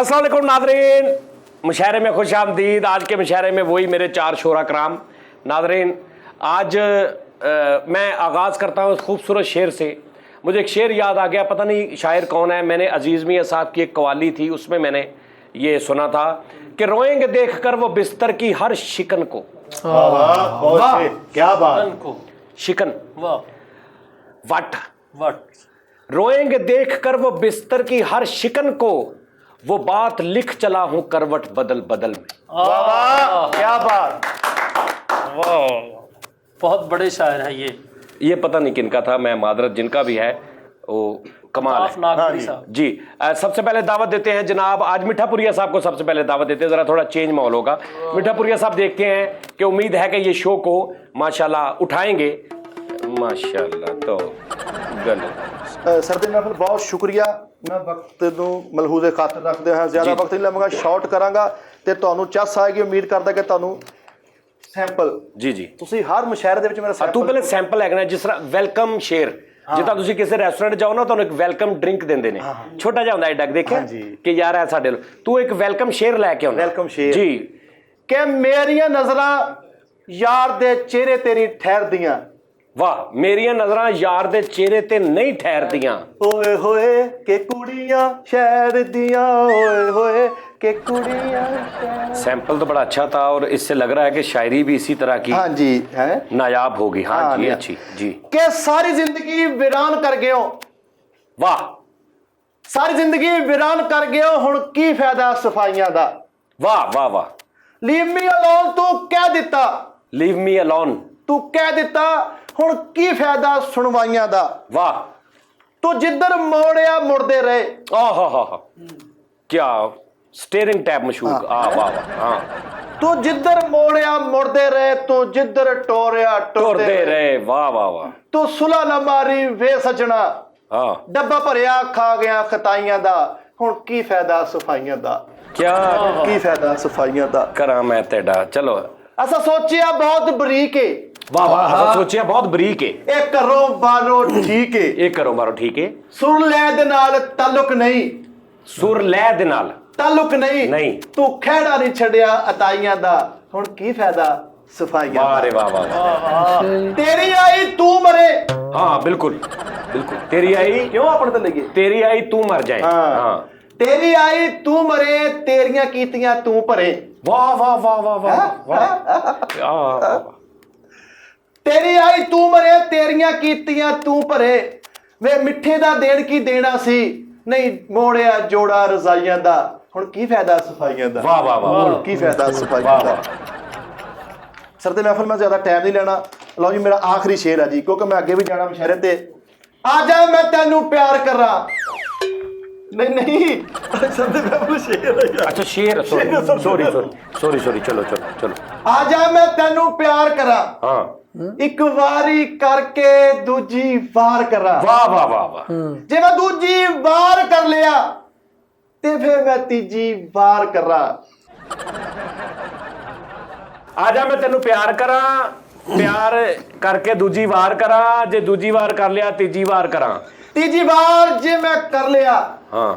अस्सलाम वालेकुम नाज़रीन, मुशायरे में खुश आमदीद। आज के मुशायरे में वही मेरे चार शोरा कराम। नाज़रीन, आज मैं आगाज़ करता हूँ खूबसूरत शेर से। मुझे एक शेर याद आ गया, पता नहीं शायर कौन है। मैंने अजीज़ मियाँ साहब की एक कवाली थी, उसमें मैंने ये सुना था कि रोएंगे देख कर वो बिस्तर की हर शिकन को। वाह, क्या बात। शिकन वट रोएंगे देख कर वो बिस्तर की हर शिकन को, वो बात लिख चला हूं करवट बदल बदल में। वाह, क्या बात। बहुत बड़े शायर हैं ये पता नहीं किनका था, मैं मादरत, जिनका भी है वो कमाल है। जी सबसे पहले दावत देते हैं जनाब, आज मिठापुरिया साहब को सबसे पहले दावत देते हैं, जरा थोड़ा चेंज माहौल होगा। मिठापुरिया साहब देखते हैं कि उम्मीद है कि ये शो को माशाल्लाह उठाएंगे। माशाल्लाह तो गलत सरदी महफिल बहुत शुक्रिया। मैं वक्त ਨੂੰ ਮਲਹੂਜ਼ੇ ਖਾਤਰ ਰੱਖਦੇ ਹਾਂ, ਜ਼ਿਆਦਾ ਵਕਤ ਨਹੀਂ ਲਵਾਂਗਾ, ਸ਼ਾਰਟ ਕਰਾਂਗਾ ਤੇ ਤੁਹਾਨੂੰ ਚੱਸ ਆਏਗੀ। ਉਮੀਦ ਕਰਦਾ ਕਿ ਤੁਹਾਨੂੰ ਸੈਂਪਲ ਜੀ ਤੁਸੀਂ ਹਰ ਮੁਸ਼ਾਇਰੇ ਦੇ ਵਿੱਚ ਮੇਰਾ ਤੂੰ ਪਹਿਲੇ ਸੈਂਪਲ ਹੈਗਾ, ਜਿਸ ਤਰ੍ਹਾਂ ਵੈਲਕਮ ਸ਼ੇਰ, ਜਿੱਦਾਂ ਤੁਸੀਂ ਕਿਸੇ ਰੈਸਟੋਰੈਂਟ ਜਾਓ ਨਾ, ਤੁਹਾਨੂੰ ਇੱਕ ਵੈਲਕਮ ਡਰਿੰਕ ਦਿੰਦੇ ਨੇ, ਛੋਟਾ ਜਿਹਾ ਹੁੰਦਾ ਹੈ ਡੱਗ, ਦੇਖਿਆ ਕਿ ਯਾਰ ਹੈ ਸਾਡੇ ਨਾਲ, ਤੂੰ ਇੱਕ ਵੈਲਕਮ ਸ਼ੇਰ ਲੈ ਕੇ ਆਉਣਾ। ਵੈਲਕਮ ਸ਼ੇਰ ਜੀ ਕਿ ਮੇਰੀਆਂ ਨਜ਼ਰਾਂ ਯਾਰ ਦੇ ਚਿਹਰੇ ਤੇ ਨਹੀਂ ਠਹਿਰਦੀਆਂ। वाह, मेरिया नजरां यार दे चेहरे ते नहीं ठहरदियां। ओए होए के कुड़ियां शहर दियां, ओए होए के कुड़ियां शहर। सैंपल तो बड़ा अच्छा था और इससे लग रहा है कि शायरी भी इसी तरह की हाँ जी है नायाब होगी। हाँ जी, अच्छी जी। के सारी जिंदगी वीरान कर गए हो। वाह, सारी जिंदगी वीरान कर गए हो, हुण की फायदा सफाइयां दा। वाह वाह वाह। लीव मी अलोन तू कह दिता, लीव मी अलोन तू कह दिता, हुण की फायदा सुनवाइयां दा। वाह, तू जिधर मोड़िया मुड़दे रहे। हा क्या स्टेयरिंग टैब मशहूर। वाह वाह। हाँ, तू जिधर मोड़िया मुड़दे रहे, तू जिधर टोरिया टोरदे रहे। वाह वाह वाह। तू सुला न मारी वे सजना, हाँ डब्बा भरिया खा गया खताइयां दा, हुण की फायदा सफाइयां दा। क्या की फायदा सफाइयां दा। करा मैं तेरा। चलो असा सोचिया बहुत बरीक है। वाह वाह, असा सोचिया बहुत बरीक है। एक करो बारो ठीक है, एक करो बारो ठीक है। सुर लै दे नाल ताल्लुक नहीं, सुर लै दे नाल ताल्लुक नहीं। तू खैड़ा नहीं छड़िया अताइयां दा, हुण की फायदा सफाइयां। वाह रे वाह वाह। तेरी आई तू मरे। हाँ बिल्कुल बिल्कुल। तेरी आई क्यों अपने ते लगे, तेरी आई तू मर जाए। हाँ। तेरी आई तू मरे, तेरियां कीतियां तू भरे। वाह वाह वाह वाह वाह। तेरी आई तू मरे, तेरियां कीतियां तू भरे। वे मिठे दा देण की देना सी, नहीं मोड़िया जोड़ा रजाइयां दा, हुण की फायदा सफाइयां दा। वाह वाह वाह। की फायदा सफाइयां दा। सरदी महफिल में ज्यादा टाइम नहीं लेना। लो जी, मेरा आखिरी शेर है जी, क्योंकि मैं अगे भी जाना मुशायरे ते। आजा मैं तेनू प्यार करा। नहीं सरदी महफिल शेर है। अच्छा शेर, सॉरी चलो चलो चलो। आजा मैं तेनू प्यार करा। हाँ, एक वारी करके दूजी वार करा। वाह वाह वाह वाह। जे मैं दूजी वार कर लिया ते फिर मैं तीजी वार करा। आजा मैं तेनू प्यार करा, प्यार करके दूजी वार करा, जे दूजी वार कर लिया तीजी वार करा। तीजी वार जे मैं कर लिया, हाँ,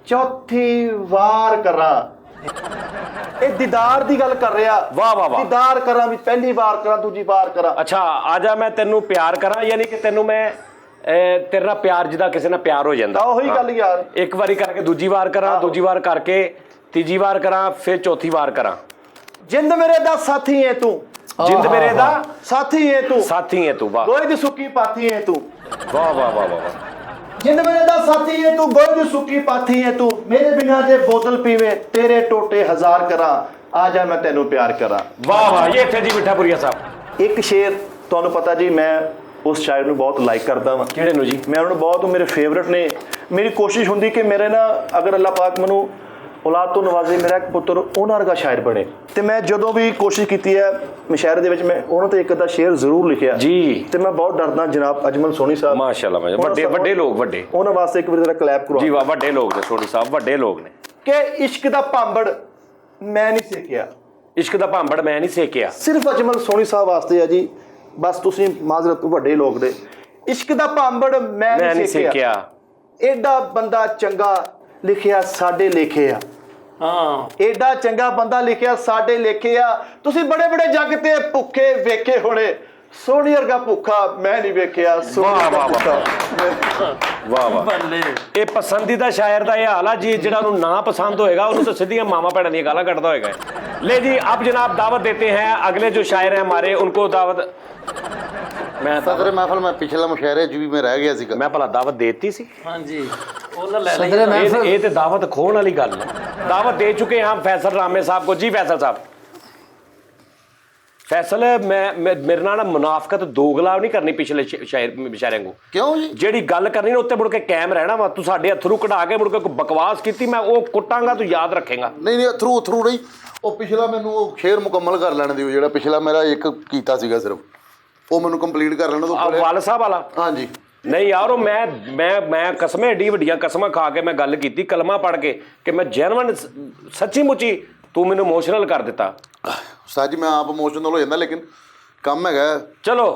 चौथी वार करा। ਇਹ ਦੀਦਾਰ ਦੀ ਗੱਲ ਕਰ ਰਿਹਾ। ਵਾਹ ਵਾਹ ਵਾਹ। ਦੀਦਾਰ ਕਰਾਂ ਵੀ ਪਹਿਲੀ ਵਾਰ ਕਰਾਂ, ਦੂਜੀ ਵਾਰ ਕਰਾਂ। ਅੱਛਾ, ਆਜਾ ਮੈਂ ਤੈਨੂੰ ਪਿਆਰ ਕਰਾਂ, ਯਾਨੀ ਕਿ ਤੈਨੂੰ ਮੈਂ ਤੇਰੇ ਨਾਲ ਪਿਆਰ, ਜਿੱਦਾਂ ਕਿਸੇ ਨਾਲ ਪਿਆਰ ਹੋ ਜਾਂਦਾ। ਉਹੀ ਗੱਲ ਯਾਰ। ਇੱਕ ਵਾਰੀ ਕਰਕੇ ਦੂਜੀ ਵਾਰ ਕਰਾਂ, ਦੂਜੀ ਵਾਰ ਕਰਕੇ ਤੀਜੀ ਵਾਰ ਕਰਾਂ, ਫਿਰ ਚੌਥੀ ਵਾਰ ਕਰਾਂ। ਜਿੰਦ ਮੇਰੇ ਦਾ ਸਾਥੀ ਹੈ ਤੂੰ, ਜਿੰਦ ਮੇਰੇ ਦਾ ਸਾਥੀ ਹੈ ਤੂੰ, ਸਾਥੀ ਹੈ ਤੂੰ। ਵਾਹ, ਗੋਹੇ ਦੀ ਸੁੱਕੀ ਪਾਥੀ ਹੈ ਤੂੰ। ਵਾਹ ਵਾਹ ਵਾਹ ਵਾਹ। जिंद मेरे दा साथी है तू, गोई दी सुकी पाथी है तू, मेरे बिना जे बोतल पीवे तेरे टोटे हजार करा। आजा मैं तेनू प्यार करा। वाह वाह, ये थे जी मिठापुरिया साहब। एक शेर तुहानू पता जी, मैं उस शायर नू बहुत लाइक करता वा। किहड़े नू जी? मैं उन्होंने बहुत, मेरे फेवरेट ने। मेरी कोशिश हुंदी कि मेरे ना, अगर अल्लाह पाक मैनू औलाद तो नवाजे, मेरा एक पुत्र उन्हां वर्गा शायर बने। तो मैं जदों भी कोशिश की है मुशायरे दे विच, मैं उन्होंने तो एक अद्धा शेर जरूर लिखिया जी। तो मैं बहुत डरदा जनाब अजमल सोनी साहब, माशाल्लाह वड्डे वड्डे लोग, वड्डे उन्हां वास्ते एक बार जरा क्लैप करो जी। वाह, वड्डे लोग ने सोनी साहब, वड्डे लोग ने। कि इश्क दा भांबड़ मैं नहीं सेकिया। इश्क दा भांबड़ मैं नहीं सेकिया, सिर्फ अजमल सोनी साहब वास्ते है जी। बस तुसीं माजरत वड्डे लोग दे। इश्क दा भांबड़ मैं नहीं सेकिया, एडा बंदा चंगा लिखिया साडे लेखे आ। ਹਾਂ ਏਡਾ ਚੰਗਾ ਬੰਦਾ ਲਿਖਿਆ ਸਾਡੇ ਲੇਖੇ ਆ। ਤੁਸੀਂ ਬੜੇ ਬੜੇ ਜੱਗ ਤੇ ਭੁੱਖੇ ਵੇਖੇ ਹੋਣੇ, ਸੋਹਣੀ ਵਰਗਾ ਭੁੱਖਾ ਮੈਂ ਨਹੀਂ ਵੇਖਿਆ। ਵਾਹ ਵਾਹ ਵਾਹ ਵਾਹ ਵਾਹ। ਬੱਲੇ ਇਹ ਪਸੰਦੀਦਾ ਸ਼ਾਇਰ ਦਾ ਇਹ ਹਾਲ ਆ ਜੀ, ਜਿਹੜਾ ਨੂੰ ਨਾ पसंद होएगा ਉਹਨੂੰ ਤਾਂ ਸਿੱਧੀਆਂ ਮਾमा ਭੈਣਾਂ ਦੀਆਂ ਗਾਲਾਂ ਕੱਢਦਾ ਹੋਏਗਾ। ले जी अब जनाब दावत देते हैं अगले जो शायर हैं हमारे, उनको दावत मैं सदर महफल में पिछला मुशायरे च भी मैं रह गया सीगा। मैं भला दावत देती सी। ਹਾਂਜੀ ਉਹਨਾਂ ਲੈ ਲਈ सदर महफिल ये तो दावत खोण वाली गल है। दावत दे चुके हैं हम फैसल रामे साहब को। जी फैसल साहब। फैसल मैं मेरे नाल मुनाफकत दोगला नहीं करनी पिछले शायर बेचारे को। क्यों जी? ਜਿਹੜੀ ਗੱਲ ਕਰਨੀ ਨਾ ਉੱਤੇ ਮੁੜ ਕੇ ਕਾਇਮ ਰਹਿਣਾ ਵਾ। ਤੂੰ ਸਾਡੇ ਅਥਰੂ ਕਢਾ ਕੇ ਮੁੜ ਕੇ ਕੋਈ ਬਕਵਾਸ ਕੀਤੀ, ਮੈਂ ਉਹ ਕੁੱਟਾਂਗਾ, ਤੂੰ ਯਾਦ ਰੱਖੇਗਾ। नहीं नहीं थ्रू थ्रू नहीं, ਉਹ ਪਿਛਲਾ ਮੈਨੂੰ ਉਹ ਸ਼ੇਰ ਮੁਕੰਮਲ ਕਰ ਲੈਣ ਦਿਓ, ਜਿਹੜਾ ਪਿਛਲਾ ਮੇਰਾ ਇੱਕ ਕੀਤਾ ਸੀਗਾ ਸਿਰਫ ਉਹ ਮੈਨੂੰ ਕੰਪਲੀਟ ਕਰ ਲੈਣ ਦਿਓ। ਵਾਲ ਸਾਹਿਬ ਵਾਲਾ ਹਾਂਜੀ ਨਹੀਂ ਯਾਰ, ਉਹ ਮੈਂ ਕਸਮਾਂ ਏਡੀ ਵੱਡੀਆਂ ਕਸਮਾਂ ਖਾ ਕੇ ਮੈਂ ਗੱਲ ਕੀਤੀ, ਕਲਮਾ ਪੜ ਕੇ, ਕਿ ਮੈਂ ਜੈਨੂਇਨ ਸੱਚੀ ਮੁੱਚੀ ਤੂੰ ਮੈਨੂੰ ਇਮੋਸ਼ਨਲ ਕਰ ਦਿੱਤਾ। ਉਸਤਾਦ ਜੀ ਮੈਂ ਆਪ ਇਮੋਸ਼ਨਲ ਹੋ ਜਾਂਦਾ, ਲੇਕਿਨ ਕੰਮ ਹੈਗਾ। ਚਲੋ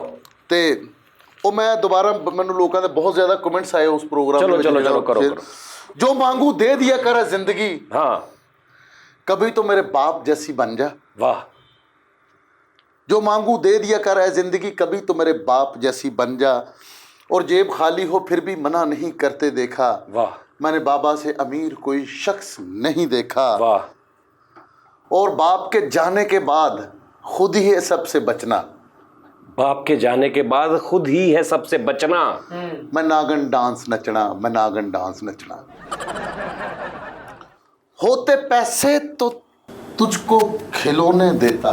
ਤੇ ਉਹ ਮੈਂ ਦੁਬਾਰਾ ਮੈਨੂੰ ਲੋਕਾਂ ਦੇ ਬਹੁਤ ਜ਼ਿਆਦਾ ਕਮੈਂਟਸ ਆਏ ਉਸ ਪ੍ਰੋਗਰਾਮ ਚਲੋ ਚਲੋ ਚਲੋ ਕਰੋ ਕਰੋ। जो मांगू दे दिया कर जिंदगी, हाँ कभी तो मेरे बाप जैसी बन जा। वाह। जो मांगू दे दिया कर जिंदगी, कभी तो मेरे बाप जैसी बन जा। और जेब खाली हो फिर भी मना नहीं करते देखा। वाह मैंने बाबा से अमीर कोई शख्स नहीं देखा। वाह। और बाप के जाने के बाद खुद ही है सबसे बचना। बाप के जाने के बाद खुद ही है सबसे बचना। मैं नागन डांस नचना, मैं नागन डांस नचना। होते पैसे तो तुझको खिलौने देता।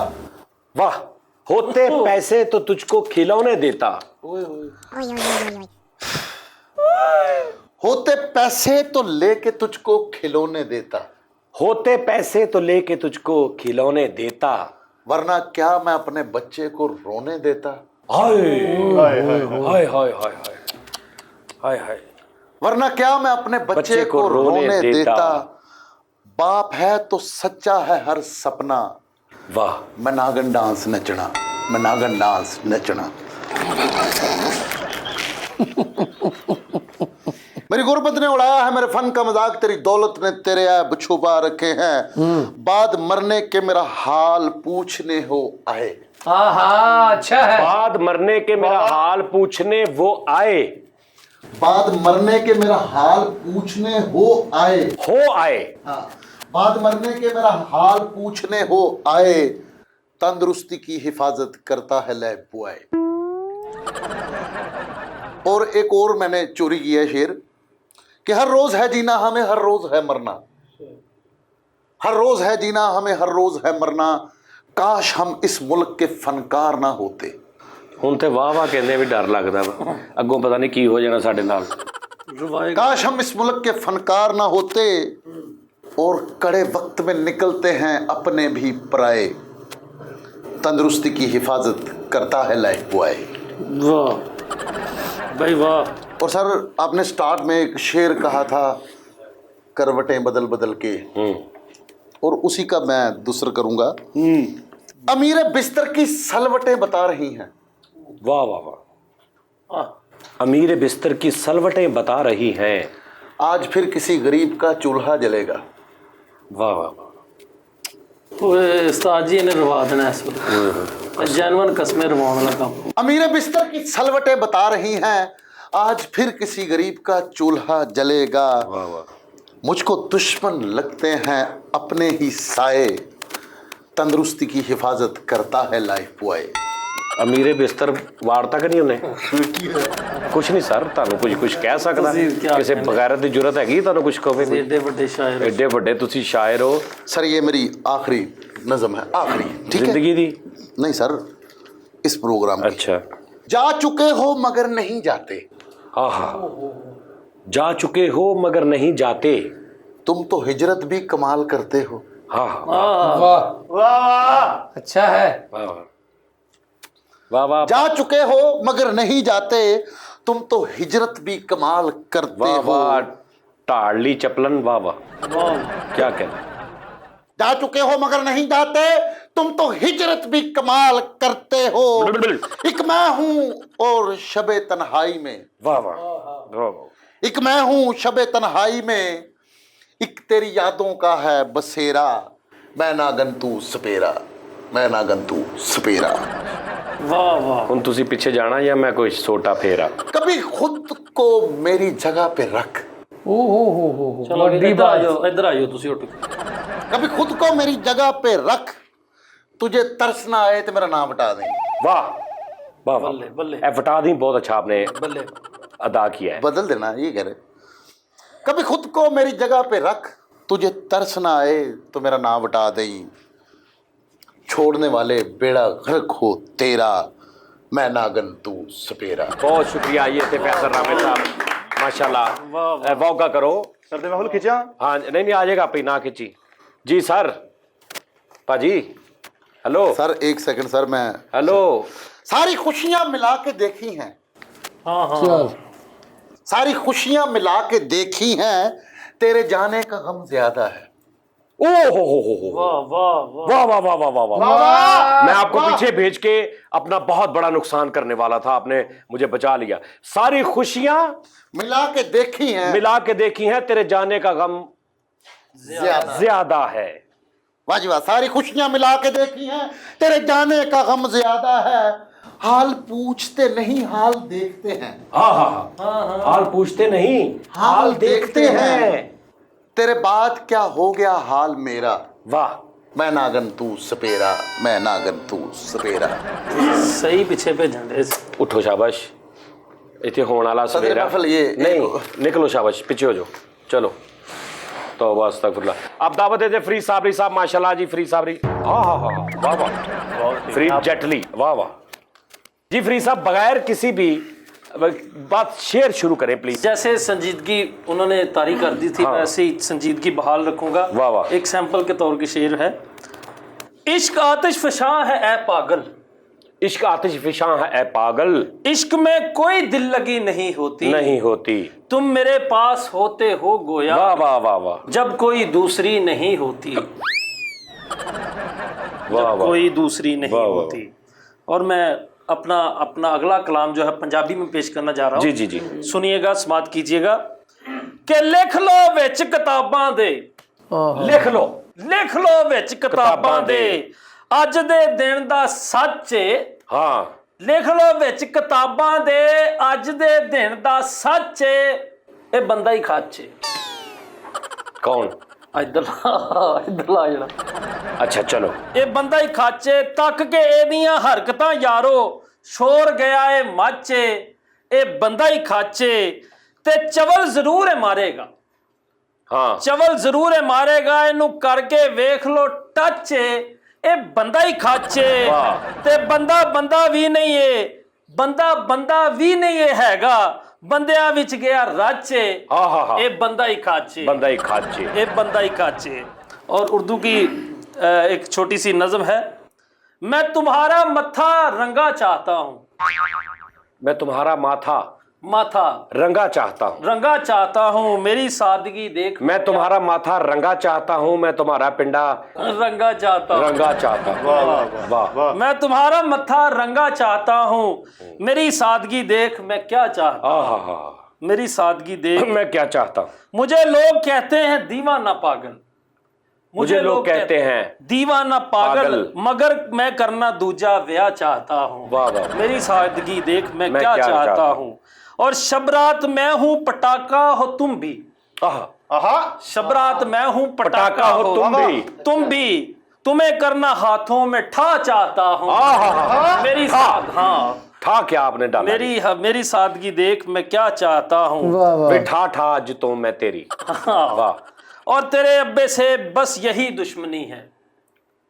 वाह। होते पैसे तो तुझको खिलौने देता। होते पैसे तो लेके तुझको खिलौने देता। होते पैसे तो लेके तुझको खिलौने देता। वरना क्या मैं अपने बच्चे को रोने देता। हाय हाय हाय हाय हाय हाय हाय। वरना क्या मैं अपने बच्चे को रोने देता। बाप है तो सच्चा है हर सपना। वाह। मैं नागन डांस नचना, मैं नागन डांस नचना। मेरी गुर्बत ने उड़ाया है मेरे फन का मजाक, तेरी दौलत ने तेरे ऐब छुपा रखे हैं। बाद मरने के मेरा हाल पूछने हो आए। हाँ हाँ अच्छा है। बाद मरने के मेरा हाल पूछने वो आए। बाद मरने के मेरा हाल पूछने हो आए। हो आए। हाँ, बाद मरने के मेरा हाल पूछने हो आए। तंदुरुस्ती की हिफाजत करता है लैब बॉय। और एक और मैंने चोरी किया है शेर कि हर रोज है जीना हमें हर रोज है मरना। हर रोज है जीना हमें हर रोज है मरना। काश हम इस मुल्क के फनकार ना होते। ਹੁਣ ਤੇ ਵਾਹ ਵਾਹ ਕਹਿੰਦੇ ਵੀ ਡਰ ਲੱਗਦਾ ਵਾ, ਅੱਗੋਂ ਪਤਾ ਨਹੀਂ ਕੀ ਹੋ ਜਾਣਾ ਸਾਡੇ ਨਾਲ। काश हम इस मुल्क के फनकार ना होते। और कड़े वक्त में निकलते हैं अपने भी पराए। तंदुरुस्ती की हिफाजत करता है लाइफ बॉय। ਵਾਹ भाई वाह। और सर आपने स्टार्ट में एक शेर कहा था, करवटें बदल बदल के, और उसी का मैं दूसरा करूंगा। अमीर बिस्तर की सलवटें बता रही हैं। वाह वाह वाह। अमीर बिस्तर की सलवटें बता रही हैं। आज फिर किसी गरीब का चूल्हा जलेगा। वाह वाह वाह। ओए उस्ताद जी ने रवा देना इस वक्त, जैनुअन कस्में रवाने लगा। अमीर बिस्तर की सलवटें बता रही हैं। आज फिर किसी गरीब का चूल्हा जलेगा। वाह वाह। मुझको दुश्मन लगते हैं अपने ही साए। तंदुरुस्ती की हिफाजत करता है लाइफ बॉय। अमीरे बिस्तर वारता कि नहीं उन्हें कुछ नहीं सर, ਤੁਹਾਨੂੰ ਕੁਝ ਕਹਿ ਸਕਦਾ ਕਿਸੇ ਬਗੈਰਤ ਦੀ ਜ਼ਰੂਰਤ ਹੈਗੀ ਤੁਹਾਨੂੰ ਕੁਝ ਕਹੇ। एडे बड़े शायर, ਐਡੇ ਵੱਡੇ ਤੁਸੀਂ ਸ਼ਾਇਰ ਹੋ। सर ये मेरी आखिरी नज़म है, आखिरी, ठीक है? ਜ਼ਿੰਦਗੀ ਦੀ। नहीं सर, इस प्रोग्राम की। अच्छा। जा चुके हो मगर नहीं जाते। हाँ हाँ। जा चुके हो मगर नहीं जाते। तुम तो हिजरत भी कमाल करते हो। हाँ हाँ। वाह वाह अच्छा है। वाह वाह वाह वाह। जा चुके हो मगर नहीं जाते। तुम तो हिजरत भी कमाल करते वाह हो। वाह। टाड़ली चपलन। वाह वाह। क्या कहना। जा चुके हो मगर नहीं जाते। तुम तो हिजरत भी कमाल करते हो। एक मैं हूं और शबे तन्हाई में। वाह वाह वाह वाह। एक मैं हूं शबे तन्हाई में। एक तेरी यादों का है बसेरा, मैं नागन तू सपेरा, मैं नागन तू सपेरा। वाह वाह। ਹੁਣ ਤੁਸੀਂ ਪਿੱਛੇ ਜਾਣਾ ਜਾਂ ਮੈਂ ਕੋਈ ਛੋਟਾ ਫੇਰਾ? कभी खुद को मेरी जगह पे रख, चलो इधर आ जाओ तुसी उठ के। कभी खुद को मेरी जगह पे रख, तुझे तरस ना आए तो मेरा नाम हटा दें। वाह वाह वाह, बल्ले बल्ले बता दी, बहुत अच्छा आपने बल्ले। अदा किया है। बदल देना, ये कह रहे। कभी खुद को मेरी जगह पे रख, तुझे तरस ना आए तो मेरा नाम हटा दें। छोड़ने वाले बेड़ा गर्क हो तेरा, मैं नागन तू सपेरा। बहुत शुक्रिया, ये थे फैसल रामे साहब, माशाल्लाह। वॉका करो सर ते महफिल खिंचा। हाँ, नहीं आ जाएगा, अपनी ना खिंची जी सर। पाजी हेलो सर एक सेकंड सर, मैं हेलो। सारी खुशियां मिला के देखी हैं, हाँ हाँ सारी खुशियां मिला के देखी हैं, तेरे जाने का गम ज्यादा है। ओ हो वाह वाह वाह वाह। वाह वाह वाह वाह वाह। मैं आपको पीछे भेज के अपना बहुत बड़ा नुकसान करने वाला था, आपने मुझे बचा लिया। सारी खुशियां मिला के देखी हैं, मिला के देखी हैं, तेरे जाने का गम ज्यादा है। वाह जी वाह। सारी खुशियां मिला के देखी हैं, तेरे जाने का गम ज्यादा है। हाल पूछते नहीं हाल देखते हैं, हाँ हाँ हाँ, हाल पूछते नहीं हाल देखते हैं। तेरे बाद क्या हो गया हाल मेरा, वाह, मैं नागन तू सपेरा, मैं नागन तू सपेरा। सही पीछे पे झंडे से। उठो शाबाश, इतने होने वाला सवेरा नफल ये नहीं, निकलो शाबाश, पीछे हो जाओ, चलो। तो बस तक अब दावत देते फ्री साबरी साहब, माशाल्लाह जी, फ्री साबरी, हाँ हाँ हाँ, वाह वाह, फ्री जेटली, वाह वाह जी। फ्री साहब बगैर किसी भी बात शेर शुरू करें प्लीज। जैसे संजीदगी उन्होंने तारी कर दी थी, हाँ। वैसे ही संजीदगी बहाल रखूंगा। वाह वाह। एक सैंपल के तौर के शेर है। इश्क आतिश फशां है ए पागल, इश्क आतिश फिशां है ए पागल, इश्क में कोई दिल लगी नहीं होती, नहीं होती, तुम मेरे पास होते हो गोया, वाह वाह वाह वाह, जब कोई दूसरी नहीं होती, वाह वाह, कोई दूसरी नहीं वाह, वाह। होती। और मैं अपना अगला कलाम जो है पंजाबी में पेश करना जा रहा हूँ। जी जी जी, सुनिएगा, समात कीजिएगा कि लिख लो विच किताबां दे, लिख लो विच किताबां दे, अज दे दिन दा सच ए, हाँ, लिख लो विच किताबां दे, अज दे दिन दा सच ए, ए बंदा ही खच ए। कौन? इधर आ जाना। अच्छा चलो, ਇਹ ਬੰਦਾ ਹੀ ਖਾਚੇ ਤੱਕ ਕੇ ਇਹਦੀਆਂ ਹਰਕਤਾਂ ਯਾਰੋ, ਸ਼ੋਰ ਗਿਆ ਏ ਮਾਚੇ, ਇਹ ਬੰਦਾ ਹੀ ਖਾਚੇ ਤੇ ਚਵਲ ਜ਼ਰੂਰ ਹੈ ਮਾਰੇਗਾ, हाँ, ਚਵਲ ਜ਼ਰੂਰ ਹੈ ਮਾਰੇਗਾ, ਇਹਨੂੰ ਕਰਕੇ ਵੇਖ ਲੋ ਟੱਚ ਇਹ ਬੰਦਾ ਹੀ ਖਾਚੇ ਵਾਹ। ਤੇ ਬੰਦਾ ਵੀ ਨਹੀਂ ਏ, ਬੰਦਾ ਵੀ ਨਹੀਂ ਏ ਹੈਗਾ, ਬੰਦਿਆਂ ਵਿੱਚ ਗਿਆ ਰਾਚੇ, हाँ हाँ हाँ, ਇਹ ਬੰਦਾ ਹੀ ਖਾਚੇ, बंदा ही खाचे, ये बंदा ही काचे। और उर्दू की एक छोटी सी नज़म है। मैं तुम्हारा मत्था रंगा चाहता हूँ, मैं तुम्हारा माथा माथा रंगा चाहता हूँ, रंगा चाहता हूँ, मेरी सादगी देख, मैं तुम्हारा माथा रंगा चाहता हूँ, मैं तुम्हारा पिंडा रंगा चाहता हूँ, रंगा चाहता हूँ, वाह वाह, मैं तुम्हारा मत्था रंगा चाहता हूँ, मेरी सादगी देख मैं क्या चाहता हाँ हाँ हाँ, मेरी सादगी देख। मैं क्या चाहता हूँ, मुझे लोग कहते हैं दीवाना पागल, मुझे लोग कहते हैं दीवाना पागल, मगर मैं करना दूजा ब्याह चाहता हूँ, वाह वाह, मेरी सादगी देख मैं क्या क्या चाहता चाहता हूँ। और शबरात मैं हूँ पटाखा हो तुम भी, आहा, शबरात मैं हूँ पटाखा पटाखा हो तुम भी, तुम्हें करना हाथों में ठा चाहता हूँ, मेरी हाँ ठा क्या आपने डाला, मेरी सादगी देख मैं क्या चाहता हूँ, बिठा ठा आज तो मैं तेरी, वाह। और तेरे अब्बे से बस यही दुश्मनी है,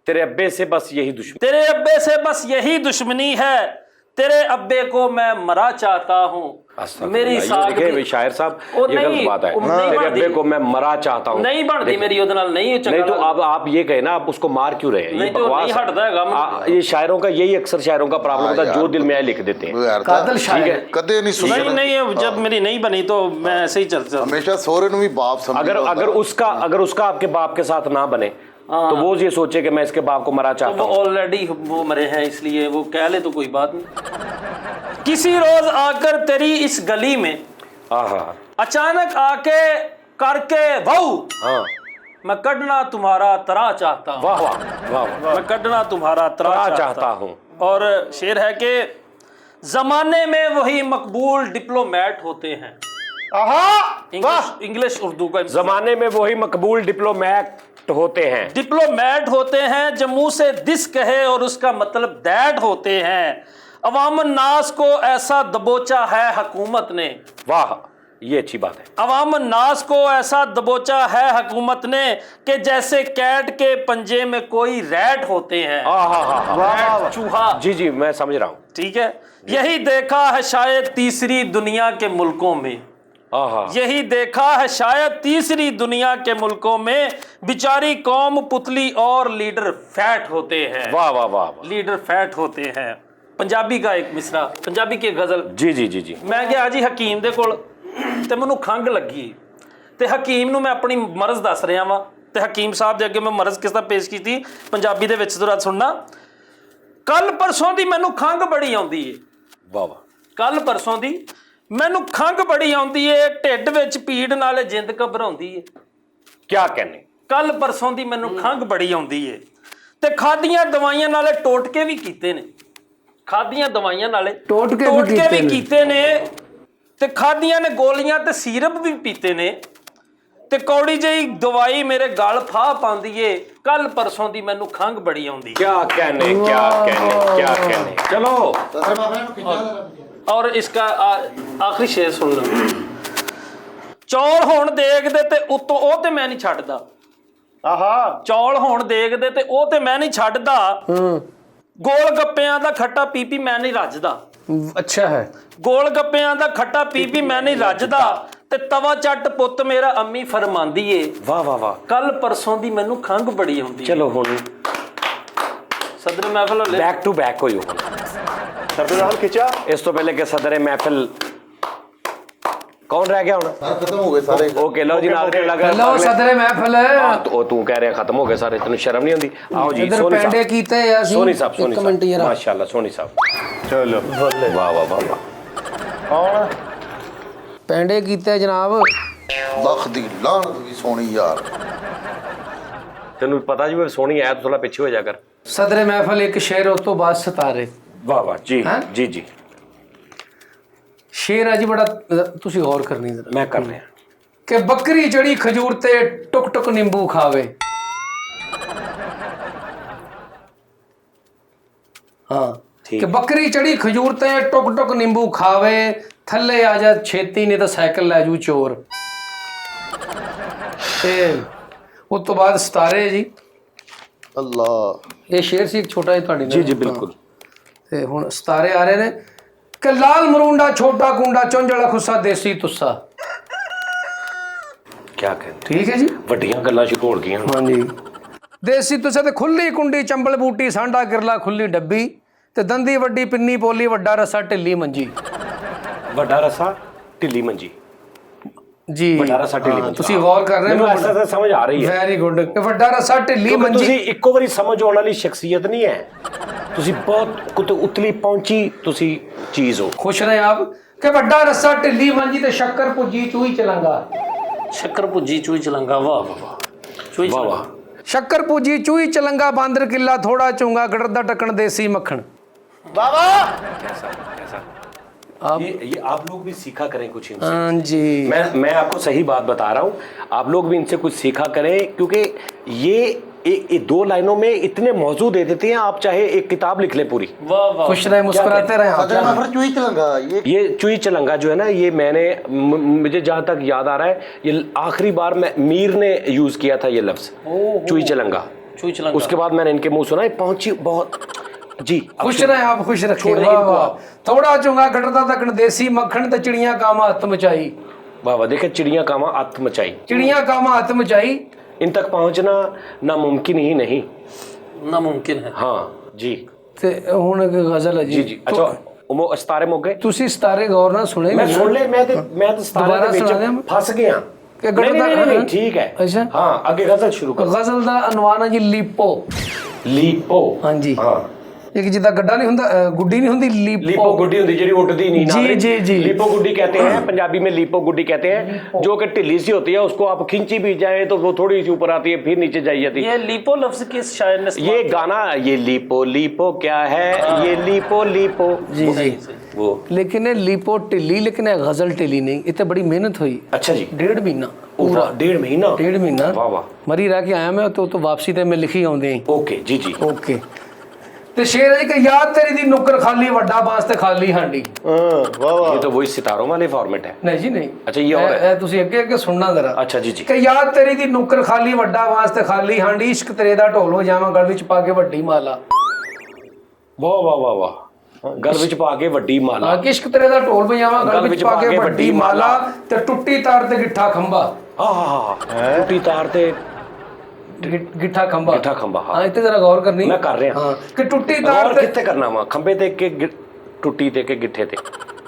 तेरे अब्बे से बस यही दुश्मन, तेरे अब्बे से बस यही दुश्मनी है, तेरे अब्बे को मैं मरा चाहता हूँ, मेरी सादगी। शायर साहब ये गलत बात है, तेरे अब्बे को मैं मरा चाहता हूँ, नहीं बनती मेरी उधर नहीं तो अब आप ये कहे ना, आप उसको मार क्यों रहे हैं, ये बकवास है। ये शायरों का यही अक्सर शायरों का प्रॉब्लम होता है, जो दिल में आए लिख देते हैं, कादल शायर है। कदे नहीं सुना, नहीं जब मेरी नहीं बनी तो मैं ऐसे ही चलता, हमेशा सोरे भी बाप समझ। अगर उसका आपके बाप के साथ ना बने तो वो ये सोचे कि मैं इसके बाप को मरा चाहता हूँ, ऑलरेडी वो मरे हैं, इसलिए वो कह ले तो कोई बात नहीं। किसी रोज आकर तेरी इस गली में, अचानक आके करके वाऊ हाँ मैं कढ़ना तुम्हारा तरा चाहता हूँ। वाह वाह वाह वाह। मैं कढ़ना तुम्हारा तरा तरा चाहता चाहता हूँ। और शेर है कि जमाने में वही मकबूल डिप्लोमेट होते हैं। इंग्लिश उर्दू का जमाने में वही मकबूल डिप्लोमेट होते हैं। डिप्लोमेट होते हैं जो मुंह से दिस कहे और उसका मतलब दैट होते हैं। अवामन नास को ऐसा दबोचा है हुकूमत ने। वाह ये अच्छी बात है। अवामन नास को ऐसा दबोचा है हुकूमत ने कि जैसे कैट के पंजे में कोई रैट होते हैं। हाँ हाँ हाँ हाँ। रैट चूहा। जी जी मैं समझ रहा हूँ। ठीक है, यही देखा है शायद तीसरी दुनिया के मुल्कों में। हाँ हाँ। यही देखा है शायद तीसरी दुनिया के मुल्कों में बेचारी कौम पुतली और लीडर फैट होते हैं। वाह वाह वाह वाह। लीडर फैट होते हैं। पंजाबी का एक मिसरा, पंजाबी की गज़ल। जी जी जी जी। मैं गया जी ਹਕੀਮ ਦੇ ਕੋਲ ਤੇ ਮੈਨੂੰ ਖੰਗ ਲੱਗੀ ਤੇ ਹਕੀਮ ਨੂੰ ਮੈਂ ਆਪਣੀ ਮਰਜ਼ ਦੱਸ ਰਿਹਾ ਵਾਂ ਤੇ ਹਕੀਮ ਸਾਹਿਬ ਦੇ ਅੱਗੇ ਮੈਂ ਮਰਜ਼ ਕਿਸ ਤਰ੍ਹਾਂ ਪੇਸ਼ ਕੀਤੀ ਪੰਜਾਬੀ ਦੇ ਵਿੱਚ ਜ਼ਰਾ ਸੁਣਨਾ। ਕੱਲ ਪਰਸੋਂ ਦੀ ਮੈਨੂੰ ਖੰਗ ਬੜੀ ਆਉਂਦੀ ਏ। ਵਾਹ ਵਾਹ। ਕੱਲ ਪਰਸੋਂ ਦੀ ਮੈਨੂੰ ਖੰਗ ਬੜੀ ਆਉਂਦੀ ਏ, ਢਿੱਡ ਵਿੱਚ ਪੀੜ ਨਾਲੇ ਜਿੰਦ ਘਬਰਾਉਂਦੀ ਏ। क्या कहने। ਕੱਲ ਪਰਸੋਂ ਦੀ ਮੈਨੂੰ ਖੰਗ ਬੜੀ ਆਉਂਦੀ ਏ ਤੇ ਖਾਦੀਆਂ ਦਵਾਈਆਂ ਨਾਲੇ ਟੋਟਕੇ ਵੀ ਕੀਤੇ ਨੇ। ਖਾਦੀਆਂ ਦਵਾਈਆਂ ਨਾਲੇ ਟੋਟਕੇ ਵੀ ਕੀਤੇ ਨੇ ਤੇ ਖਾਦੀਆਂ ਨੇ ਗੋਲੀਆਂ ਤੇ ਸੀਰਪ ਵੀ ਪੀਤੇ ਨੇ ਤੇ ਕੌੜੀ ਜਿਹੀ ਦਵਾਈ ਮੇਰੇ ਗਲ ਫਾਹ ਪਾਉਂਦੀ ਏ। ਕੱਲ ਪਰਸੋਂ ਦੀ ਮੈਨੂੰ ਖੰਗ ਬੜੀ ਆਉਂਦੀ। क्या कहने क्या कहने क्या कहने। चलो और इसका आखिरी शेर सुन लो। ਚੌਲ ਹੁਣ ਦੇਖਦੇ ਤੇ ਉਤੋਂ ਉਹ ਤੇ ਮੈਂ ਨਹੀਂ ਛੱਡਦਾ। ਚੌਲ ਹੁਣ ਦੇਖਦੇ ਤੇ ਉਹ ਤੇ ਮੈਂ ਨਹੀਂ ਛੱਡਦਾ। ਗੋਲ ਗੱਪਿਆਂ ਦਾ ਖੱਟਾ ਪੀ ਮੈਂ ਨਹੀਂ ਰੱਜਦਾ। अच्छा है। ਗੋਲ ਗੱਪਿਆਂ ਦਾ ਖੱਟਾ ਪੀ ਮੈਂ ਨਹੀਂ ਰੱਜਦਾ ਤੇ ਤਵਾ ਚੱਟ ਪੁੱਤ ਮੇਰਾ ਅੰਮੀ ਫਰਮਾਂਦੀ ਏ। वाह वाह वाह। ਕੱਲ ਪਰਸੋਂ ਦੀ ਮੈਨੂੰ ਖੰਗ ਬੜੀ ਆਉਂਦੀ। चलो हुन ਸਦਰ ਮਹਿਫਲ ਹੋਲੇ बैक टू बैक होई हुन। ਸਰਦਾਰ ਰਾਹੁਲ ਖਿੱਚਿਆ। इस तो पहले के सदर महफिल कौन रह गया हुन। खत्म हो गए सारे। ओके लो जी नाज़रीन लगा लो सदरे महफिल तो तू कह रहे खत्म हो गए सारे तेन शर्म नहीं आती। आओ जी इधर सोनी पेंडे साहब। कीते ਅਸੀਂ सोनी साहब सोनी ਇੱਕ ਮਿੰਟ साहब ਜਰਾ माशाल्लाह सोनी साहब। ਚਲੋ वाह वाह वाह वाह। ਕੌਣ पेंडे कीते जनाब। लख दी लानत भी सोनी यार। तेन पता जी सोनी आया तो थोड़ा पीछे हो जाकर। सदरे महफिल एक शेर उस तो बाद सितारे। वाह वाह जी हैं? जी जी शेर है जी बड़ा तुसी गौर करनी जरा मैं कर रहा। कि बकरी चढ़ी खजूर ते टुक टुक नींबू खावे। हाँ ठीक। कि बकरी चढ़ी खजूर ते टुक टुक नींबू खावे थल्ले आ जा छेती नहीं तो साइकिल लै जू चोर। ते उस तो बाद सितारे जी। अल्लाह। ये शेर सी एक छोटा जी तुहाडी जी जी बिल्कुल। ते हुण सितारे आ रहे ने कि लाल मरूंडा छोटा कुंडा चुंझला खुस्सा देसी तुस्सा। क्या कहते ठीक है जी। ਵੱਡੀਆਂ ਗੱਲਾਂ ਸ਼ਿਕੋੜ ਗਈਆਂ। हाँ जी। देसी तुस्सा ते खुली कुंडी चंबल बूटी सांडा किरला खुली डब्बी ते दंदी वड्डी पिन्नी पोली वड्डा रसा ढिल्ली मंजी। ਵੱਡਾ ਰਸਾ ਢਿੱਲੀ ਮੰਜੀ। जी ਵੱਡਾ ਰਸਾ ਢਿੱਲੀ हाँ, ਮੰਜੀ। तुसी गौर कर रहे ਮੈਨੂੰ हो ਐਸਾ ਤਾਂ ਸਮਝ ਆ ਰਹੀ ਹੈ। वेरी गुड कि वड्डा रसा ढिल्ली ਕਿਉਂਕਿ मंजी। ਤੁਸੀਂ ਇੱਕੋ ਵਾਰੀ ਸਮਝ ਆਉਣ ਵਾਲੀ ਸ਼ਖਸੀਅਤ ਨਹੀਂ ਹੈ। ਤੁਸੀਂ ਬਹੁਤ ਕੁਤ ਉਤਲੀ ਪਹੁੰਚੀ ਤੁਸੀਂ ਚੀਜ਼ ਹੋ। खुश रहे आप कि वड्डा रसा ढिल्ली मंजी ते शक्कर पुजी चूही चलंगा। ਸ਼ੱਕਰ ਭੁੱਜੀ ਚੂਈ ਚਲੰਗਾ। ਵਾਹ ਵਾਹ ਵਾਹ। ਚੂਈ वाह ਚਲੰਗਾ। वाह। शक्कर पुजी चूही चलंगा बांदर किला थोड़ा चूंगा गड़दा टकन देसी मक्खन। ਬਾਬਾ कैसा कैसा। आप ये आप लोग भी सीखा करें कुछ इनसे। हाँ जी। मैं आपको सही बात बता रहा हूँ। आप लोग भी इनसे कुछ सीखा करें क्योंकि ये दो लाइनों में इतने मौजू दे देते हैं। आप चाहे एक किताब लिख लें पूरी। ਵਾਹ ਵਾਹ। खुश रहे मुस्कुराते रहे आप। सदर महफिल चुई चलंगा ये। ये चुई चलंगा जो है ना ये मैंने मुझे जहाँ तक याद आ रहा है ये आखिरी बार मैं मीर ने यूज़ किया था ये लफ्ज़ चुई चलंगा। ਚੂਈ ਚਲੰਗਾ। उसके बाद मैंने इनके मुंह सुना ये पहुंची बहुत जी। अब खुश रहे आप खुश रखे। छोड़ वाह इनको वाह। आप। थोड़ा चूंगा गड़दा तकन देसी मक्खन ते चिड़िया कामा हथ मचाई। वाह वाह देखे चिड़िया कामा आत्म मचाई। चिड़िया कामा हथ मचाई। इन तक पहुंचना नामुमकिन ही नहीं। नामुमकिन है। हाँ जी ते हुण एक गजल है जी। जी जी। अच्छा सितारे मुक गए। तुसी सितारे गौर नाल सुने मैं सुन ले मैं तो सितारे दोबारा दे सुना विच दें? फंस गया। कि नहीं नहीं गड़दा नहीं ठीक है। अच्छा। हाँ आगे गजल शुरू कर। गजल दा अनवान है जी लीपो। लीपो। हाँ जी। हाँ एक जिदा गड्ढा नहीं हुंदा गुड्डी नहीं हुंदी लीपो गुड्डी होती ਜਿਹੜੀ ਉੱਡਦੀ नहीं जी जी जी लीपो गुड्डी कहते हैं, पंजाबी में लीपो गुड्डी कहते हैं, जो कि ढिल्ली सी होती है, उसको आप खींची भी जाए तो वो थोड़ी सी ऊपर आती है फिर नीचे जाई जाती है। ये लिपो लफ्ज किस शायर ने ये गाना ये लीपो लीपो क्या है, ये लीपो लीपो जी जी वो। लेकिन ये लीपो टिल्ली, लेकिन ये गजल टिल्ली नहीं, इतने बड़ी मेहनत हुई। अच्छा जी, 1.5 महीना पूरा 1.5 महीना। 1.5 महीना वाह वाह। मरी रह के आया मैं तो वापसी ते मैं लिखी आउंदे ही। ओके जी जी। ओके ਤੇ ਸ਼ੇਰ ਹੈ ਕਿ ਯਾਦ ਤੇਰੀ ਦੀ ਨੁੱਕਰ ਖਾਲੀ ਵੱਡਾ ਬਾਂਸ ਤੇ ਖਾਲੀ ਹਾਂਡੀ। वाह वाह। ये तो वही सितारों वाले फॉर्मेट है। ਨਹੀਂ ਜੀ ਨਹੀਂ, अच्छा ये और है। ਇਹ ਤੁਸੀਂ ਅੱਗੇ ਅੱਗੇ ਸੁਣਨਾ ਜ਼ਰਾ। अच्छा जी जी। ਕਿ ਯਾਦ ਤੇਰੀ ਦੀ ਨੁੱਕਰ ਖਾਲੀ ਵੱਡਾ ਬਾਂਸ ਤੇ ਖਾਲੀ ਹਾਂਡੀ, ਇਸ਼ਕ ਤੇਰੇ ਦਾ ਢੋਲ ਹੋ ਜਾਵਾਂ ਗਲ ਵਿੱਚ ਪਾ ਕੇ ਵੱਡੀ ਮਾਲਾ। वाह वाह वाह वाह। गल विच पा के वड्डी माला। ਹਾਂ ਕਿ ਇਸ਼ਕ ਤੇਰੇ ਦਾ ਢੋਲ ਵਜਾਵਾਂ ਗਲ ਵਿੱਚ ਪਾ ਕੇ ਵੱਡੀ ਮਾਲਾ, ਤੇ ਟੁੱਟੀ ਤਾਰ ਤੇ ਗਿੱਠਾ ਖੰਭਾ। हाँ टूटी तार ते ਗਿੱਠਾ ਖੰਭਾ। गिट्ठा खंबा। ਹਾਂ ਇੱਥੇ ਜ਼ਰਾ ਗੌਰ ਕਰਨੀ। मैं कर रहा ਹਾਂ ਕਿ ਟੁੱਟੀ ਤਾਰ और ਤੇ कितने करना वा खंबे ते के टूटी ते के गिट्ठे ते।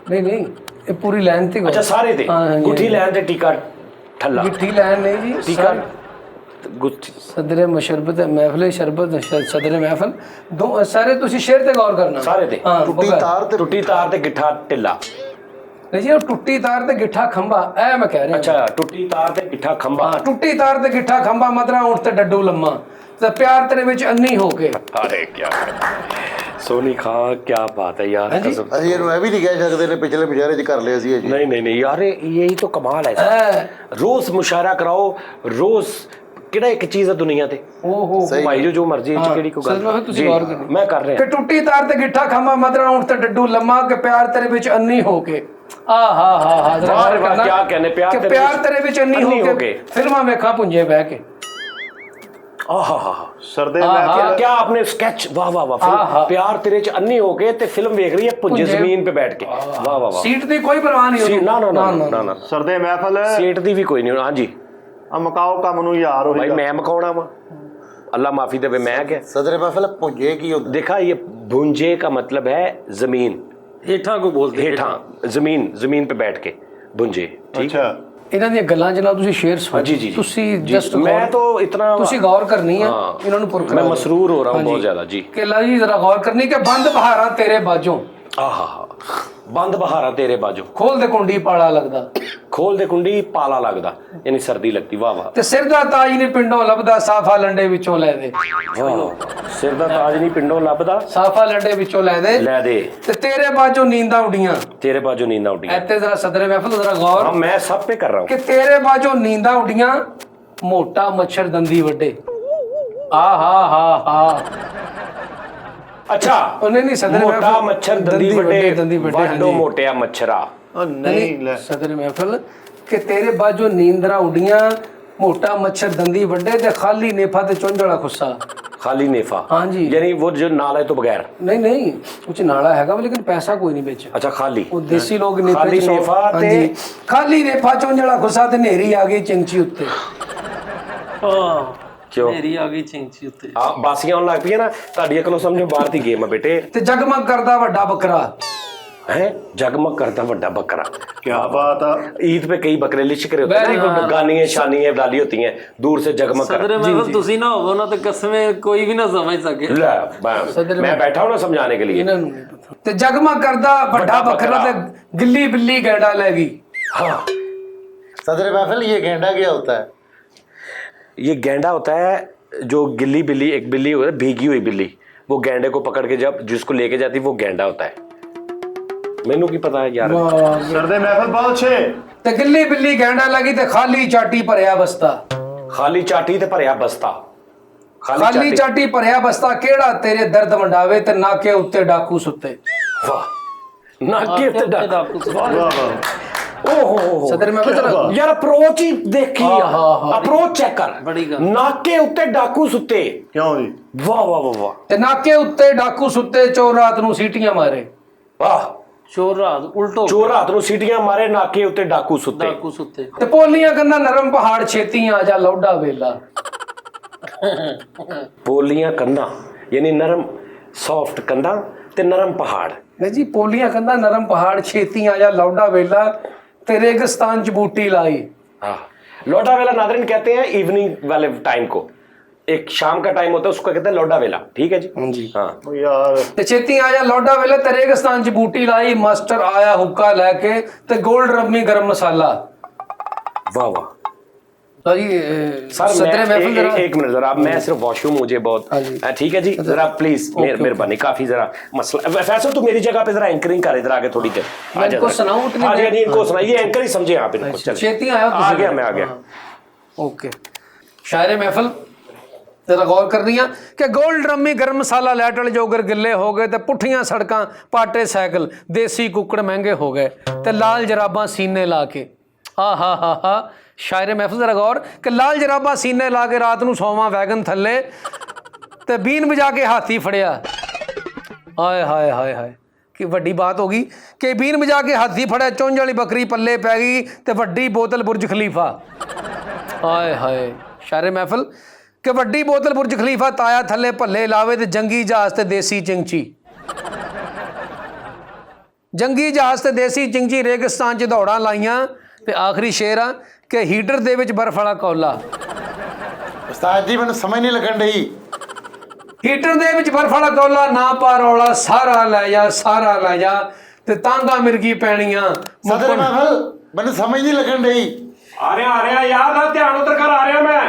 ਨਹੀਂ ਨਹੀਂ ਇਹ ਪੂਰੀ ਲਾਈਨ ਤੇ अच्छा सारे ते हाँ, गुठी लैन ते टीका ठल्ला ਗਿੱਠੀ ਲਾਈਨ ਨਹੀਂ ਜੀ। टीका गुठी। सदर मशरबत महफिल शरबत सदर महफिल दो सारे तुसी शेर ते गौर करना सारे ते हाँ टुटी तार ते टूटी तार ते गिट्ठा टिल्ला। नहीं जी टुट्टी तार ते गिट्ठा खंबा ऐ मैं कह रहा अच्छा टूटी तार ते गिट्ठा खंबा। हाँ टुट्टी तार ते गिट्ठा खंबा मदरा ऊंट ते डड्डू लम्मा ते प्यार तेरे विच अन्नी हो के। अरे क्या सोनी खां क्या बात है यार। हाँ जी। कसम। ਅਸੀਂ ਇਹਨੂੰ ਇਹ ਵੀ ਨਹੀਂ ਕਹਿ ਸਕਦੇ ਨੇ ਪਿਛਲੇ ਮੁਸ਼ਾਇਰੇ 'ਚ ਕਰ ਲਿਆ ਸੀ ਇਹ ਜੀ। नहीं नहीं नहीं यार यही तो कमाल है। ऐ रोज मुशायरा कराओ रोज ਕਿਹੜਾ ਇੱਕ ਚੀਜ਼ ਹੈ ਦੁਨੀਆ ਤੇ। ओहो ਭਾਈ ਜੋ ਮਰਜ਼ੀ ਚ ਕਿਹੜੀ ਕੋਈ सच में ਗੱਲ। तुसी गौर करनी मैं कर रहा कि टुट्टी तार ते गिट्ठा खंबा मदरा ऊंट ते डड्डू लम्मा के प्यार तेरे विच अन्नी हो के। आ हा हा हा जरा वाह, गौर वाह, करना क्या कहने, प्यार कि तेरे प्यार विच तेरे विच अन्नी अन्नी हो हो के के। फिल्मां वेखां पुंजे बह के। आहा सरदे हाँ, महफिल क्या क्या आपने स्केच वाह वाह वाह आहा। फिल्म प्यार तेरे च अन्नी हो गए ते फिल्म देख रही है पुंजे पुंजे। जमीन पे बैठ के। वाह वाह वाह। सीट दी कोई परवाह नहीं सीट होती। ना ना ना ना ना सरदे महफिल सीट दी भी कोई नहीं। हाँ जी ਆ ਮਕਾਓ ਕੰਮ ਨੂੰ ਯਾਰ ਹੋਈ भाई मैं मकाउना वा अल्लाह माफी देवे मैं क्या। ਸਦਰ ਮਹਿਫਲ ਪੁੰਜੇ ਕੀ ਹੁੰਦਾ? देखा ये भुंजे का मतलब है जमीन हेठा को बोलते हेठा जमीन जमीन पे बैठ के भुंजे। ठीक। ਅੱਛਾ ਇਹਨਾਂ ਦੀਆਂ ਗੱਲਾਂ ਜਨਾਬ ਤੁਸੀਂ ਸ਼ੇਅਰ ਸੁਣੋ। जी जी ਤੁਸੀਂ जी। ਜਸਟ मैं तो इतना ਤੁਸੀਂ ਗੌਰ ਕਰਨੀ ਹੈ हाँ। ਇਹਨਾਂ ਨੂੰ ਪੁਰਖਣਾ। मैं मसरूर हो रहा हूँ बहुत ज्यादा जी। ਕਿ ਲਾ ਜੀ ਜ਼ਰਾ ਗੌਰ ਕਰਨੀ ਕਿ ਬੰਦ ਬਹਾਰਾਂ ਤੇਰੇ ਬਾਜੋਂ आहा बंद बहारा तेरे बाजो ਖੋਲ ਦੇ ਕੁੰਡੀ ਪਾਲਾ ਲੱਗਦਾ खोल दे कुंडी पाला लगदा यानी सर्दी लगती। वाह वाह ਤੇ ਸਿਰ ਦਾ ਤਾਜ ਨਹੀਂ ਪਿੰਡੋਂ ਲੱਭਦਾ ਸਾਫਾ ਲੰਡੇ ਵਿੱਚੋਂ ਲੈ ਦੇ। वाह सिर दा ताज नहीं पिंडों लभदा ਸਾਫਾ ਲੰਡੇ ਵਿੱਚੋਂ ਲੈ ਦੇ ले दे ਤੇ ਤੇਰੇ ਬਾਜੋਂ ਨੀਂਦਾਂ ਉੱਡੀਆਂ। तेरे बाजो नींदा उड़ी। ਇੱਥੇ ਜ਼ਰਾ ਸਦਰੇ ਮਹਿਫਲ ਜ਼ਰਾ ਗੌਰ हाँ मैं सब पे कर रहा हूँ। ਕਿ ਤੇਰੇ ਬਾਜੋਂ ਨੀਂਦਾਂ ਉੱਡੀਆਂ ਮੋਟਾ ਮੱਛਰ ਦੰਦੀ ਵੱਡੇ। ਆ ਹਾ ਹਾ ਹਾ अच्छा ਉਹਨੇ ਨਹੀਂ ਸਦਰੇ मोटा मच्छर दंदी ਦੰਦੀ वड्डे ਵੱਡੇ वाडो मोटिया मच्छरा। ਉਹ ਨਹੀਂ ਲੈ ਸਦਰ ਮਹਿਫਲ ਕਿ ਤੇਰੇ ਬਾਜੋਂ ਨੀਂਦਰਾਂ ਉੱਡੀਆਂ ਮੋਟਾ ਮੱਛਰ ਦੰਦੀ ਵੱਡੇ ਤੇ ਖਾਲੀ ਨੇਫਾ ਤੇ ਚੁੰਝਲਾ ਖੁੱਸਾ। खाली नेफा। हाँ जी। यानी वो जो नाला है तो बगैर। ਨਹੀਂ ਨਹੀਂ ਕੁਝ ਨਾਲਾ ਹੈਗਾ ਵਾ, ਲੇਕਿਨ ਪੈਸਾ ਕੋਈ ਨਹੀਂ ਵਿੱਚ। अच्छा खाली ਉਹ ਦੇਸੀ ਲੋਕ ਨੇਫੇ ਖਾਲੀ ਚ ਸੌ- ਨੇਫਾ ਤੇ- ਹਾਂਜੀ। ਖਾਲੀ ਨੇਫਾ ਚੁੰਝਲਾ ਖੁੱਸਾ ਤੇ ਨੇਰੀ ਆ ਗਈ ਚਿੰਚੀ ਉੱਤੇ। क्यों मेरी आ गई चिंची उत्ते। आ बासियां होने लग पई ना ਤੁਹਾਡੀ ਅਕਲੋਂ ਸਮਝੋ ਬਾਹਰ ਦੀ ਗੇਮ ਹੈ ਬੇਟੇ। ਤੇ ਜਗਮਗ ਕਰਦਾ ਵੱਡਾ ਬੱਕਰਾ। है जगमग करता बड़ा बकरा। ਕੀ ਬਾਤ ਆ। ईद पे कई बकरे लिशकरे होते Very हैं good। ना, गानियां शानियां डाली होती हैं दूर से जगमग कर। सदर महफिल तुसी ना होवो ना तो कसमें कोई भी ना समझ सके। ले सदर मैं बैठा हूं ना समझाने के लिए। ਇਹਨਾਂ ਨੂੰ ਨਹੀਂ ਪਤਾ। ਤੇ ਜਗਮਗ ਕਰਦਾ ਵੱਡਾ ਬੱਕਰਾ ਤੇ ਗਿੱਲੀ ਬਿੱਲੀ ਗੈਂਡਾ ਲੈ ਗਈ। हाँ सदर महफिल ये गेंडा क्या होता है? ये गैंडा होता है जो गिल्ली बिल्ली एक बिल्ली होती है भीगी हुई बिल्ली वो गैंडे को पकड़ के जब जिसको लेके जाती वो गैंडा होता है। मैनू की पता है यार। ਸਰਦੇ महफिल ਬਹੁਤ ਛੇ। ਤੇ ਗਿੱਲੀ ਬਿੱਲੀ ਗੈਂਡਾ ਲੱਗੀ ਤੇ ਖਾਲੀ ਚਾਟੀ ਭਰਿਆ ਬਸਤਾ। खाली चाटी ते भरिया बस्ता। ਖਾਲੀ ਚਾਟੀ ਭਰਿਆ ਬਸਤਾ ਕਿਹੜਾ ਤੇਰੇ ਦਰਦ ਵੰਡਾਵੇ ਤੇ ਨਾਕੇ ਉੱਤੇ ਡਾਕੂ ਸੁੱਤੇ। वाह नाके ते डाकू। ਵਾਹ ਵਾਹ। ओहो ਸਦਰ ਮੈਂ ਬਤਰਾ यार अप्रोच ही देखी हाँ। अप्रोच चेक कर। बड़ी गल। नाके उत्ते डाकू सुते। ਕਿਉਂ ਜੀ? वाह वाह वाह वाह ਤੇ ਨਾਕੇ ਉੱਤੇ ਡਾਕੂ ਸੁੱਤੇ ਚੋਰ ਰਾਤ ਨੂੰ ਸੀਟੀਆਂ ਮਾਰੇ। वाह चोर रात उल्टो चोर रात ਨੂੰ ਸੀਟੀਆਂ ਮਾਰੇ ਨਾਕੇ ਉੱਤੇ ਡਾਕੂ ਸੁੱਤੇ। डाकू सुते। ਤੇ ਪੋਲੀਆਂ ਕੰਨਾਂ ਨਰਮ ਪਹਾੜ ਛੇਤੀ ਆ ਜਾ ਲੌਡਾ ਵੇਲਾ। ਪੋਲੀਆਂ ਕੰਧਾਂ ਯਾਨੀ ਨਰਮ ਸੌਫਟ ਕੰਧਾਂ ਤੇ ਨਰਮ ਪਹਾੜ। ਨਹੀਂ ਜੀ ਪੋਲੀਆਂ ਕੰਨਾਂ ਨਰਮ ਪਹਾੜ ਛੇਤੀ ਆ ਜਾ ਲੌਡਾ ਵੇਲਾ ਤੇ ਰੇਗਿਸਤਾਨ ਚ ਬੂਟੀ ਲਾਈ। हाँ लौटा वेला नादरीन कहते हैं इवनिंग वाले टाइम को। एक शाम का टाइम होता है, उसको कहते हैं लौडा वेला, ठीक है जी। जी हाँ यार ਤੇ ਛੇਤੀ ਆ ਜਾ ਲੋਡਾ ਵੇਲੇ ਤੇ ਰੇਗਿਸਤਾਨ ਚ ਬੂਟੀ ਲਾਈ ਮਾਸਟਰ ਆਇਆ ਹੁੱਕਾ ਲੈ ਕੇ ਤੇ ਗੋਲਡ ਰੰਮੀ ਗਰਮ ਮਸਾਲਾ। वाह वाह तो जी सर सदरे महफिल जरा एक मिनट जरा, अब मैं सिर्फ वॉशरूम मुझे बहुत हाँ जी। ठीक है जी, जरा प्लीज मेहरबानी, काफी जरा मसला। फैसल तू मेरी जगह पे जरा एंकरिंग कर, इधर आगे थोड़ी देर मैं इनको सुनाऊं उतनी हाँ जी, देर? हाँ जी, इनको सुनाइए, एंकर ही समझे आप इनको। चल छेती आया आ गया, मैं आ गया। ओके शायर महफिल जरा गौर करनी है कि गोल्ड रम्मी गर्म मसाला लैटल जोगर गिले हो गए ते पुठियां सड़कां पाटे साइकिल देसी कुकड़ महंगे हो गए ते लाल जराबां सीने ला के हा शायर महफिल जरा गौर कि लाल जराबां सीने ला के रात नूं सौवां वैगन थल्ले ते बीन बजा के हाथी फड़िया। हाय हाय हाय हाय कि वड्डी बात होगी कि बीन बजा के हाथी फड़िया चुंझ वाली बकरी पल्ले पै गई ते वड्डी बोतल बुर्ज खलीफा। हाय हाय शायर महफिल कि वड्डी बोतल बुर्ज खलीफा ताया थल्ले भल्ले लावे ते जंगी जहाज ते देसी चिंची। जंगी जहाज ते देसी चिंची रेगिस्तान च दौड़ां लाइयां ते आखिरी शेर आ कि हीटर दे विच बर्फ वाला कौला। उस्ताद जी मैंने समझ नहीं लगन रही। हीटर दे विच बर्फ वाला कौला ना पा रौला सारा लै जा ते तांगा मिर्गी पैणियां सदर महफिल मैंने समझ नहीं लगन रही। आ रहा यार, ना ध्यान उधर कर, आ रहा मैं।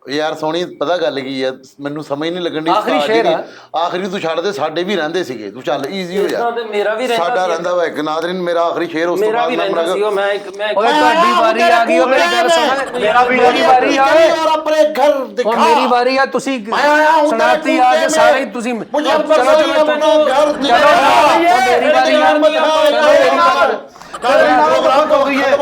ਯਾਰ ਸੋਹਣੀ ਪਤਾ ਗੱਲ ਕੀ ਹੈ, ਮੈਨੂੰ ਸਮਝ ਨਹੀਂ ਲੱਗਣ ਦੀ। ਆਖਰੀ ਸ਼ੇਰ ਆ। ਆਖਰੀ ਤੂੰ ਛੱਡ ਦੇ, ਸਾਡੇ ਵੀ ਰਹਿੰਦੇ ਸੀਗੇ, ਤੂੰ ਚੱਲ ਈਜ਼ੀ ਹੋ ਜਾ। ਤੇ ਮੇਰਾ ਵੀ ਰਹਿੰਦਾ ਸਾਡਾ ਸੀ। ਰਹਿੰਦਾ ਵਾ ਇੱਕ ਨਾਜ਼ਰੀਨ, ਮੇਰਾ ਆਖਰੀ ਸ਼ੇਰ, ਉਸ ਤੋਂ ਮੇਰਾ ਬਾਅਦ ਵੀ ਮੈਂ ਰਹਿੰਦਾ ਸੀ ਉਹ। ਮੈਂ ਓਏ ਤੁਹਾਡੀ ਵਾਰੀ ਆ ਗਈ, ਉਹ ਮੇਰੀ ਗੱਲ ਸੁਣ। ਮੇਰੀ ਵਾਰੀ ਆ ਗਈ और अपने घर ਉਹ दिखा। ਮੇਰੀ ਵਾਰੀ ਆ, ਤੁਸੀਂ मैं आया हूं ਸੁਣਾਤੀ तेरे ਆ ਕੇ कूटे ਸਾਰੇ ਹੀ में। ਤੁਸੀਂ मुझे चलो अपना चलो अपना घर चलो दिखा। मेरी बारी आ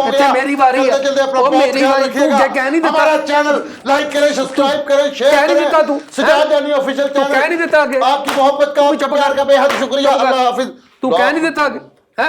ਇੱਥੇ ਮੇਰੀ ਵਾਰੀ ਆ। ਉਹ ਮੇਰੀ ਵਾਰੀ, ਤੂੰ ਜੇ ਕਹਿ ਨਹੀਂ ਦਿੱਤਾ। हमारा चैनल लाइक करें, सब्सक्राइब करें, शेयर ਕਹਿ ਨਹੀਂ करें। ਦਿੱਤਾ ਤੂੰ। सजाद जानी ऑफिशियल तू कह नहीं देता आगे। आपकी मोहब्बत का, आपके प्यार का बेहद शुक्रिया। अल्लाह हाफिज। ਤੂੰ ਕਹਿ ਨਹੀਂ ਦਿੱਤਾ ਹੈ